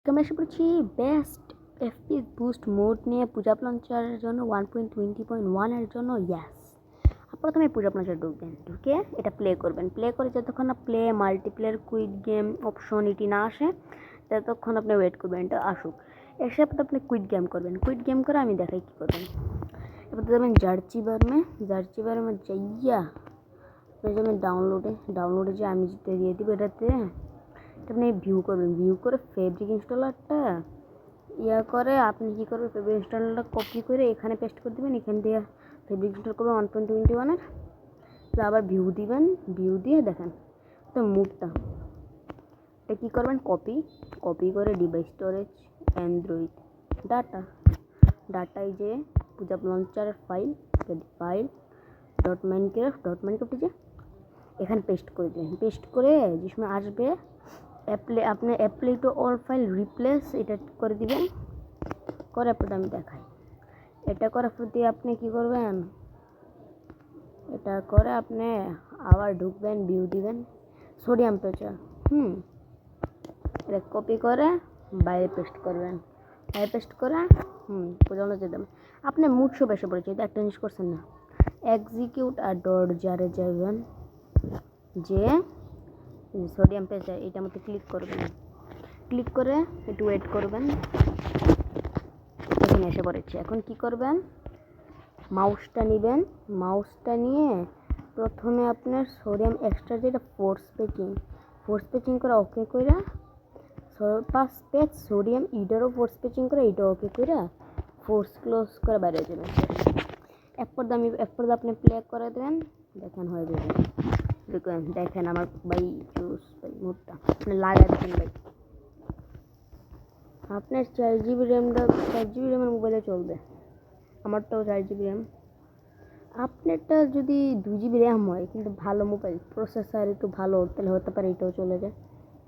আমরা এসে পড়েছি বেস্ট এফপিএস বুস্ট মোড নিয়ে পূজা লঞ্চারের জন্য 1.20.1 এর জন্য ইয়াস। প্রথমে পূজা লঞ্চার ঢুকবেন, ঢুকে এটা প্লে করবেন। প্লে করে যতক্ষণ না play multiplayer quick game option এটি না আসে ততক্ষণ আপনি ওয়েট করবেন এটা আসুক। এসে আপনি কুইক গেম করবেন। কুইক গেম করে আমি দেখাই কী করবেন। এবার যাবেন জার্চি বারে যাইয়া যাবেন ডাউনলোডে যে আমি যেটা দিয়ে দিব এটাতে আপনি ভিউ করবেন। ভিউ করে ফেব্রিক ইনস্টলারটা করে আপনি কী করবেন, ফেব্রিক ইনস্টলারটা কপি করে এখানে পেস্ট করে দেবেন। এখান দিয়ে ফেব্রিক ইনস্টল করবেন 1.21-এর। আবার ভিউ দিবেন, ভিউ দিয়ে দেখেন তো মুডটা এটা কী করবেন, কপি করে ডিভাইস স্টোরেজ অ্যান্ড্রয়েড ডাটায় যে পূজা লঞ্চারের ফাইল ডট মাইনক্রাফট যে এখানে পেস্ট করে দেবেন। পেস্ট করে যে সময় আসবে আপনি apply to all file replace এটা করে দিবেন। করে পর আমি দেখাই। এটা করার পর দিয়ে আপনি কী করবেন, এটা করে আপনি আবার ঢুকবেন, ভিউ দিবেন, সোডিয়াম প্রেচার এটা কপি করে বাইরে পেস্ট করবেন। বাইরে পেস্ট করে পূজানো যেতাম আপনি মুড সব এসে পড়েছে। এটা একটা জিনিস করছেন না, এক্সিকিউট আর ডট জারে যাবেন, যে সোডিয়াম প্রেসার এটার মধ্যে ক্লিক করবেন। ক্লিক করে একটু ওয়েট করবেন। এখানে এসে পড়েছে। এখন কি করবেন, মাউসটা নেবেন। মাউসটা নিয়ে প্রথমে আপনার সোডিয়াম এক্সট্রা যেটা ফোর্স পেচিং করে ওকে করে 5 পেজ সোডিয়াম ইডারও ফোর্স পেচিং করে এটা ওকে করে ফোর্স ক্লোজ করে বাইরে যাবেন। এরপর আপনি প্লে করে দেবেন, দেখেন হয়ে যাবে। দেখেন আমার ভাই জুস ভাই মুডটা আপনি লাগাই দেখেন ভাই। আপনার 4 GB র্যামের মোবাইলে চলবে। আমারটাও 4 GB র্যাম। আপনারটা যদি 2 GB র্যাম হয় কিন্তু ভালো মোবাইল, প্রসেসর একটু ভালো, তাহলে হতে পারে এটাও চলে যায়।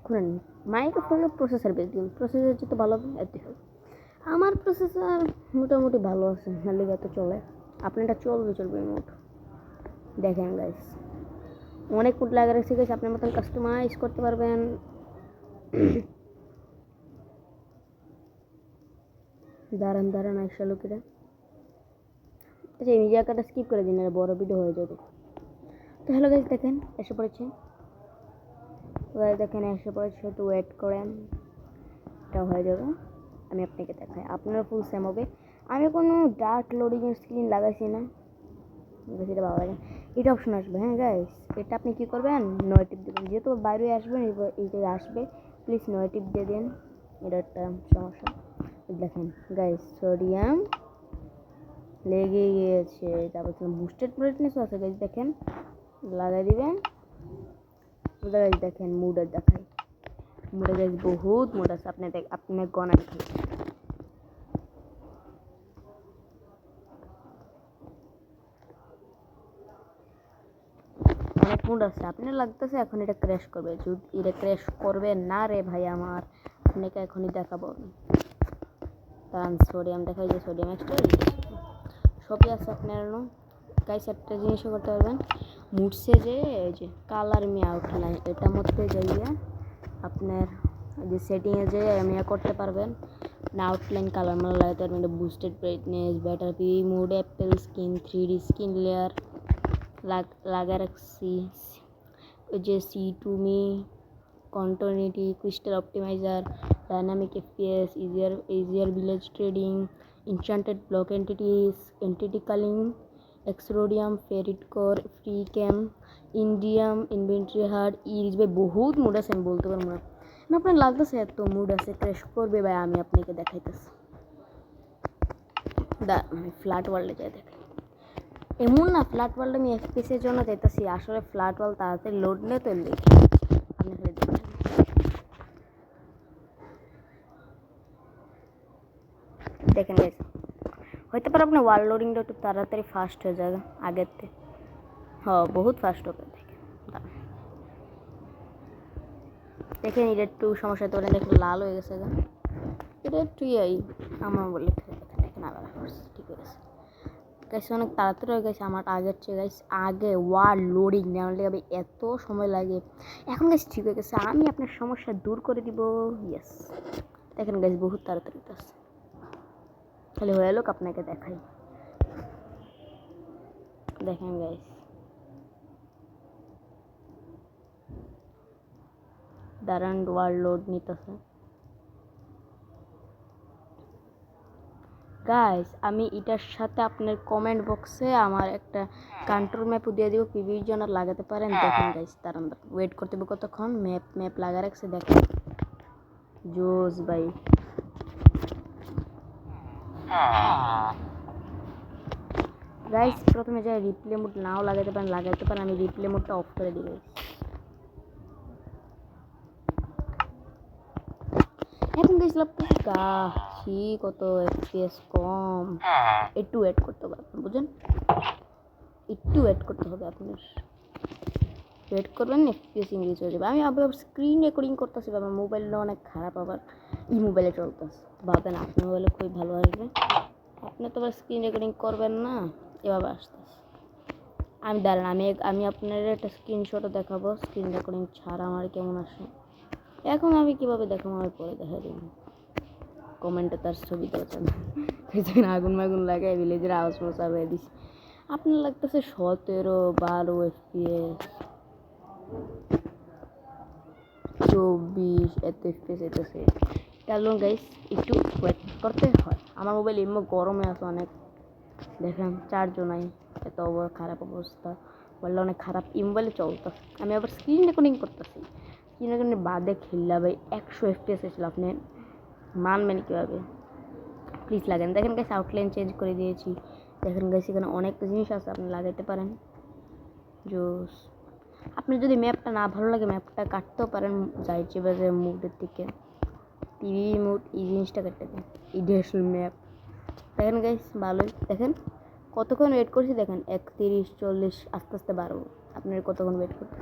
খুলেন মাইক্রোফোনের প্রসেসর বেশি দিন, প্রসেসর যেহেতু ভালো হবে এতে হবে। আমার প্রসেসর মোটামুটি ভালো আছে, নাহলে তো চলে। আপনারটা চলবে মোট। দেখেন গাইস অনেক কোড লাগা রেখেছি গাইস, আপনার মতন কাস্টমাইজ করতে পারবেন। দাঁড়ান আইসা লোকেরা। আচ্ছা এই জায়গাটা স্কিপ করে দিন, বড় ভিডিও হয়ে যাবে। তো হ্যালো গাইস, দেখেন এসে পড়েছে। একটু ওয়েট করেন, এটা হয়ে যাবে। আমি আপনাকে দেখাই, আপনারা ফুল সেম হবে। আমি কোনো ডার্ক লোডিং স্ক্রিন লাগাইছি না, এটা ভালো লাগে। এটা অপশন আসবে। হ্যাঁ গাইস, এটা আপনি কী করবেন, নয় টিপ দেবেন। যেহেতু বাইরে আসবেন এইটাই আসবে, প্লিজ নয় টিপ দিয়ে দেন। এটা একটা সমস্যা। দেখেন গাইস সোডিয়াম লেগে গিয়েছে। তারপর বুস্টেড ব্রাইটনেস আছে গাইস, দেখেন লাগাই দিবেন। গাইস দেখেন মুডে দেখাই, মুডে গাইস বহুত মুড আছে। আপনি গনা দেখাই, অনেক মুড আছে। আপনার লাগতেছে এখন এটা ক্র্যাশ করবে। যদি এটা ক্র্যাশ করবে না রে ভাই আমার, আপনাকে এখনই দেখাবো। কারণ সোডিয়াম দেখাই, যে সোডিয়াম এক্সট্রা সবই আছে আপনার গাইস। একটা জিনিসও করতে পারবেন, মুডসে যে এই যে কালার আউটলাইন এটার মধ্যে যাইয়া আপনার যে সেটিংয়ে যে করতে পারবেন না, আউটলাইন কালার লাগাতে পারবেন। Boosted brightness, better P mod, apple skin, 3D skin layer লাগা রাখছি। ওই যে C2Me continuity, crystal optimiser, dynamic FPS, easier village trading, enchanted block entity culling, Exordium, ferrite core, free cam, Indium, inventory HUD, Iris ভাই বহুত mood আছে, আমি বলতে পারবো না। আপনার লাগতেছে এত মুড আছে, ক্র্যাশ করবে ভাই। আমি আপনাকে দেখাইতেছি, ফ্ল্যাট ওয়ার্ল্ডে যাই দেখাই। এমন না ফ্ল্যাট ওয়ার্ল্ড আমি FPS-এর জন্য যাইতেছি, আসলে ফ্ল্যাট ওয়ার্ল্ড তাড়াতাড়ি লোড নেই তো লিখি আপনি ফেলে দেবেন। দেখেন গাইস, হইতে পারে আপনার ওয়ার্ল্ড লোডিংটা একটু তাড়াতাড়ি ফাস্ট হয়ে যাবে আগের থেকে। বহুত ফাস্ট হবে। দেখেন এটা একটু সমস্যা হতে পারে, একটু লাল হয়ে গেছে। এটা একটু আমার বলে দেখেন আবার ঠিক হয়ে গেছে গাইস, অনেক তাড়াতাড়ি হয়ে গেছে আমার আগের চেয়ে গাইস। আগে ওয়ার্ল্ড লোডিং নেওয়ার লেগে এত সময় লাগে, এখন গাইস ঠিক হয়ে গেছে। আমি আপনার সমস্যা দূর করে দিব। ইয়েস, দেখেন গাইস বহুত তাড়াতাড়ি আছে, খালি হয়ে লোক আপনাকে দেখাই। দেখেন গাইস দাঁড়ান ওয়ার্ল্ড লোড নিতেছে। গাইস আমি এটার সাথে আপনার কমেন্ট বক্সে আমার একটা কন্ট্রোল ম্যাপও দিয়ে দিব, পিভির জন্য লাগাতে পারেন। দেখেন গাইস দাঁড়ান ওয়েট করতে হবে কতক্ষণ। ম্যাপ লাগা রাখছে দেখেন জোস ভাই। গাইস প্রথমে যাই রিপ্লে মোড নাও লাগাতে পারেন, আমি রিপ্লে মোডটা অফ করে দিই। এখন গাইস লাগতেছে গাছি কত এফপিএস কম, একটু ওয়েট করতে হবে আপনার, বুঝেন, একটু ওয়েট করতে হবে আপনার, ওয়েট করবেন এফপিএস ইংলিশ হয়ে যাবে। আমি আবার স্ক্রিন রেকর্ডিং করতেছি, আমার মোবাইলটা অনেক খারাপ, আবার এই মোবাইলে চলতেছে, ভাবেন আপনার মোবাইলে খুবই ভালো আসবে। আপনি তো আবার স্ক্রিন রেকর্ডিং করবেন না, এভাবে আসতেছে। আমি দাঁড়ান আমি আপনার একটা স্ক্রিনশটও দেখাবো, স্ক্রিন রেকর্ডিং ছাড়া আমার কেমন আসে। এখন আমি কীভাবে দেখাবো আমি পরে দেখা দিব, কমেন্টে তার ছবি দেওয়া না আগুন মাগুন লাগাই ভিলেজের আওয়াজ মশাবে দিস। আপনার লাগতেছে 17-12 এফপিএস, 24 এত এফপিএস এতেছে। কারণ গাইস একটু ওয়েট করতে হয়, আমার মোবাইল এমনি গরমে আছে অনেক, দেখেন চার্জও নাই, এত খারাপ অবস্থা, মোবাইলটা অনেক খারাপ। এই মোবাইলে চলতেছে, আমি আবার স্ক্রিন রেকর্ডিং করতেছি, স্ক্রিন রেকর্ডিং বাদে খেললা ভাই 100 এফপিএস এসেছিল, আপনি মানবেন কীভাবে, প্লিজ লাগেন। দেখেন গাইস আউটলাইন চেঞ্জ করে দিয়েছি, দেখেন গাইস এখানে অনেক জিনিস আছে আপনি লাগাইতে পারেন জোস। আপনি যদি ম্যাপটা না ভালো লাগে ম্যাপটা কাটতেও পারেন, যাইছে বাজে মুডের দিকে টিভি মুড এই জিনিসটা কাটতে দেন, এই ডিএসএল ম্যাপ। দেখেন গাইস ভালোই, দেখেন কতক্ষণ ওয়েট করছি, দেখেন 31-40 আস্তে আস্তে বাড়বো, আপনার কতক্ষণ ওয়েট করতে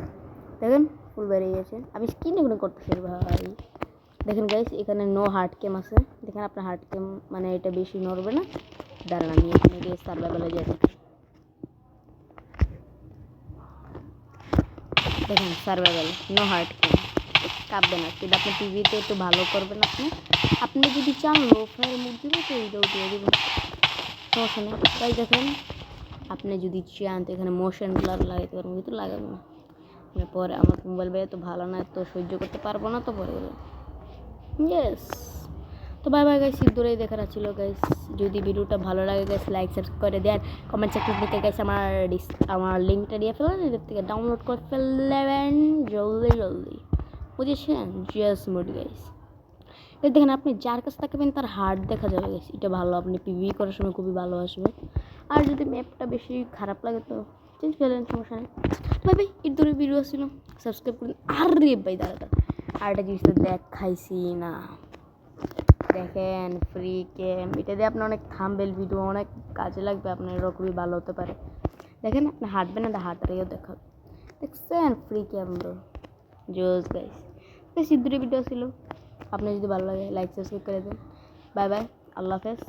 দেখেন ফুল বেরিয়ে গেছে। আমি স্ক্রিন রেকর্ডিং করতেছি ভাই। দেখেন গাইস এখানে নো হার্ড কেম আছে, দেখেন আপনার হার্ড কেম মানে এটা বেশি নড়বে না। দাঁড়ান আমি এখানে গিয়ে সার্ভাইভালে যাই, দেখেন সার্ভাইভাল নো হার্ড কেম, কাঁপবে না, কিন্তু আপনি টিভিতে একটু ভালো করবেন। আপনি যদি চান লো ফায়ার মুড দিবেন তো এইটাও দিয়ে দেবেন, সমস্যা নেই। তাই দেখেন আপনি যদি চান তো এখানে মোশন ব্লার লাগাইতে পারবেন, কিন্তু লাগাবো না পরে, আমার মোবাইল বেড়ে তো ভালো না, তো সহ্য করতে পারবো না, তো পরে গেলে ইয়েস। তো বাই বাই গাইস, দূরেই দেখার ছিল গাইস। যদি ভিডিওটা ভালো লাগে গাইস লাইক সাবস্ক্রাইব করে দেন, কমেন্ট সেকশন থেকে গাইস আমার লিঙ্কটা দিয়ে ফেলেন, এদের থেকে ডাউনলোড করে ফেলবেন জলদি, বুঝেছেন? জিএস মোড গাইস দেখেন আপনি যার কাছে থাকবেন তার হার্ট দেখা যাবে গাইস, এটা ভালো, আপনি পিভি করার সময় খুবই ভালো আসবে। আর যদি ম্যাপটা বেশি খারাপ লাগে তো চেঞ্জ করে দেন, সমস্যা নেই। ভাই ভাই এর দূরে ভিডিও ছিল, সাবস্ক্রাইব করুন। আর রে ভাই দাঁড়া আর একটা জিনিস তো দেখাইছি না, দেখেন ফ্রি গেম, এটা দিয়ে আপনার অনেক থাম্বনেল ভিডিও অনেক কাজে লাগবে, আপনার এরকম খুবই ভালো হতে পারে। দেখেন আপনি হাঁটবেন না, হাঁটারিও দেখাবে, দেখছেন ফ্রি গেম জোস গাইস। সিদ্ধুরি ভিডিও ছিল, আপনার যদি ভালো লাগে লাইক সাবস্ক্রাইব করে দেন। বাই বাই, আল্লাহ হাফেজ।